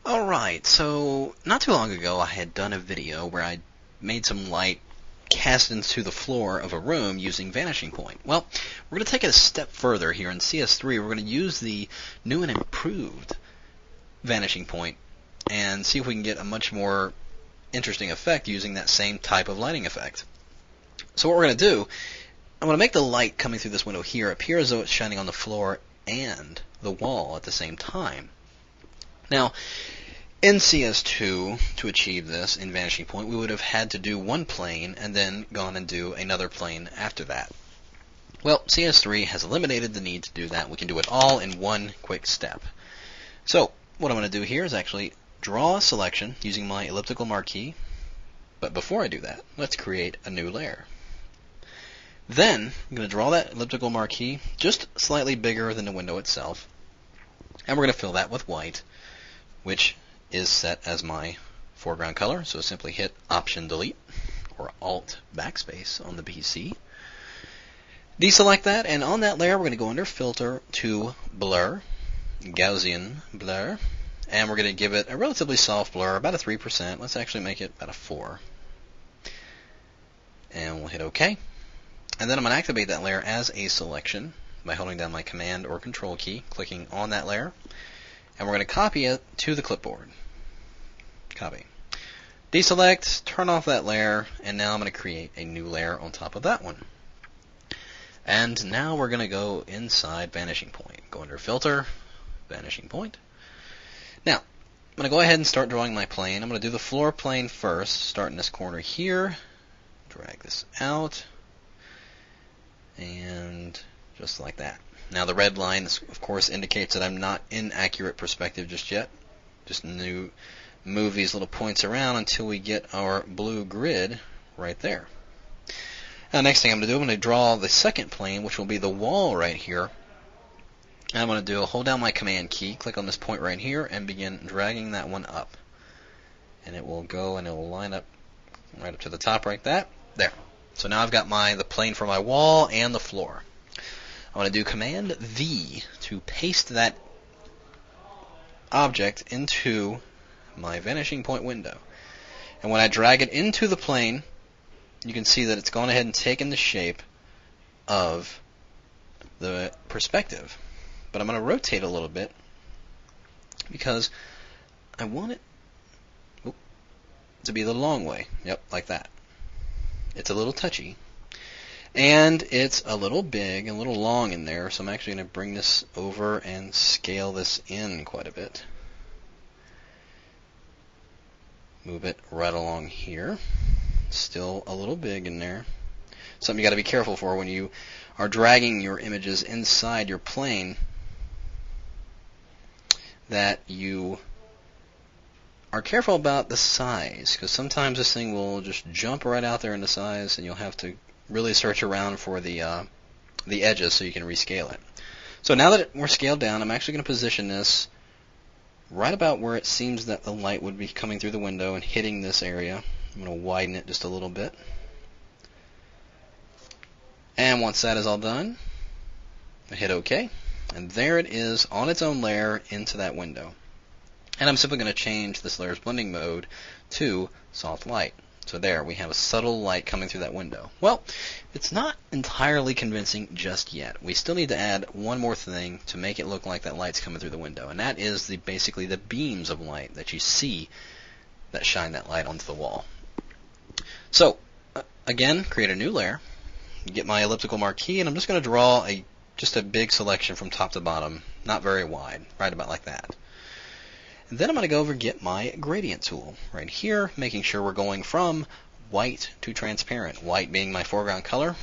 Alright, so not too long ago I had done a video where I made some light cast into the floor of a room using Vanishing Point. Well, we're going to take it a step further here in CS3. We're going to use the new and improved Vanishing Point and see if we can get a much more interesting effect using that same type of lighting effect. So what we're going to do, I'm going to make the light coming through this window here appear as though it's shining on the floor and the wall at the same time. Now, in CS2, to achieve this in Vanishing Point, we would have had to do one plane and then gone and do another plane after that. Well, CS3 has eliminated the need to do that. We can do it all in one quick step. So, what I'm going to do here is actually draw a selection using my elliptical marquee. But before I do that, let's create a new layer. Then, I'm going to draw that elliptical marquee just slightly bigger than the window itself. And we're going to fill that with white, which is set as my foreground color. So simply hit Option Delete or Alt Backspace on the PC. Deselect that, and on that layer we're going to go under Filter to Blur, Gaussian Blur, and we're going to give it a relatively soft blur, about a 3%. Let's actually make it about a 4. And we'll hit OK. And then I'm going to activate that layer as a selection by holding down my Command or Control key, clicking on that layer. And we're going to copy it to the clipboard. Copy. Deselect, turn off that layer, and now I'm going to create a new layer on top of that one. And now we're going to go inside Vanishing Point. Go under Filter, Vanishing Point. Now, I'm going to go ahead and start drawing my plane. I'm going to do the floor plane first, start in this corner here, drag this out, and just like that. Now the red line, of course, indicates that I'm not in accurate perspective just yet. Just move these little points around until we get our blue grid right there. Now next thing I'm going to do, I'm going to draw the second plane, which will be the wall right here. And I'm going to hold down my Command key, click on this point right here, and begin dragging that one up. And it will go and it will line up right up to the top right there. So now I've got the plane for my wall and the floor. I'm going to do Command V to paste that object into my Vanishing Point window. And when I drag it into the plane, you can see that it's gone ahead and taken the shape of the perspective. But I'm going to rotate a little bit because I want it to be the long way. Yep, like that. It's a little touchy. And it's a little big, a little long in there, so I'm actually going to bring this over and scale this in quite a bit. Move it right along here. Still a little big in there. Something you got to be careful for when you are dragging your images inside your plane, that you are careful about the size, because sometimes this thing will just jump right out there in the size, and you'll have to really search around for the edges so you can rescale it. So now that we're scaled down, I'm actually going to position this right about where it seems that the light would be coming through the window and hitting this area. I'm going to widen it just a little bit. And once that is all done, I hit OK. And there it is on its own layer into that window. And I'm simply going to change this layer's blending mode to soft light. So there, we have a subtle light coming through that window. Well, it's not entirely convincing just yet. We still need to add one more thing to make it look like that light's coming through the window, and that is basically the beams of light that you see that shine that light onto the wall. So, again, create a new layer, get my elliptical marquee, and I'm just going to draw just a big selection from top to bottom, not very wide, right about like that. And then I'm going to go over and get my gradient tool right here, making sure we're going from white to transparent, white being my foreground color.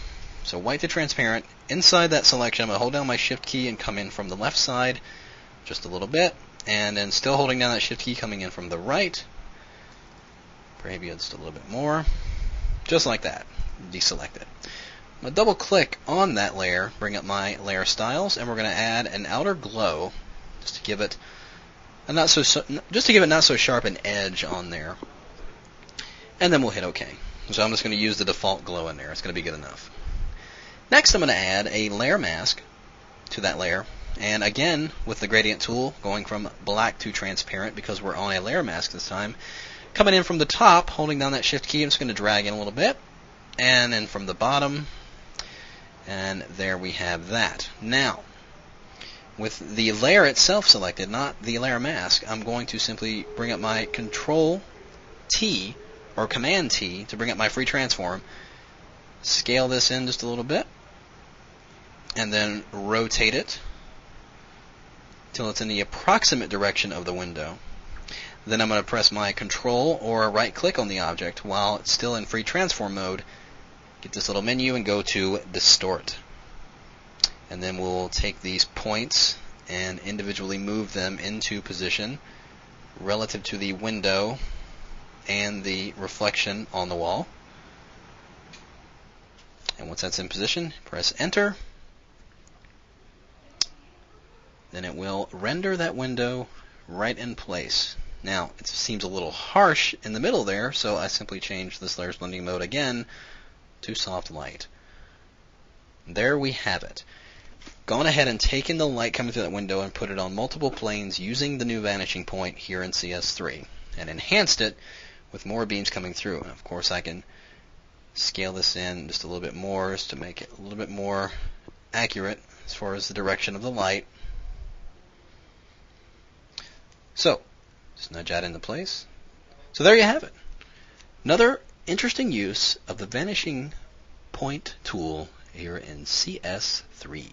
So white to transparent. Inside that selection, I'm going to hold down my Shift key and come in from the left side just a little bit, and then still holding down that Shift key, coming in from the right. Maybe just a little bit more, just like that. Deselect it. I'm going to double click on that layer, bring up my layer styles, and we're going to add an outer glow just to give it not so sharp an edge on there, and then we'll hit OK. So I'm just going to use the default glow in there. It's going to be good enough. Next, I'm going to add a layer mask to that layer, And again, with the gradient tool, going from black to transparent because we're on a layer mask this time. Coming in from the top, holding down that shift key, I'm just going to drag in a little bit. And then from the bottom, and there we have that. Now, with the layer itself selected, not the layer mask, I'm going to simply bring up my Control T, or Command T, to bring up my free transform, scale this in just a little bit, and then rotate it till it's in the approximate direction of the window. Then I'm going to press my Control or right click on the object while it's still in free transform mode, get this little menu and go to Distort. And then we'll take these points and individually move them into position relative to the window and the reflection on the wall. And once that's in position, press Enter. Then it will render that window right in place. Now, it seems a little harsh in the middle there, so I simply change this layers blending mode again to soft light. There we have it. Gone ahead and taken the light coming through that window and put it on multiple planes using the new vanishing point here in CS3 and enhanced it with more beams coming through. And of course I can scale this in just a little bit more just to make it a little bit more accurate as far as the direction of the light. So, just nudge that into place. So there you have it. Another interesting use of the vanishing point tool here in CS3.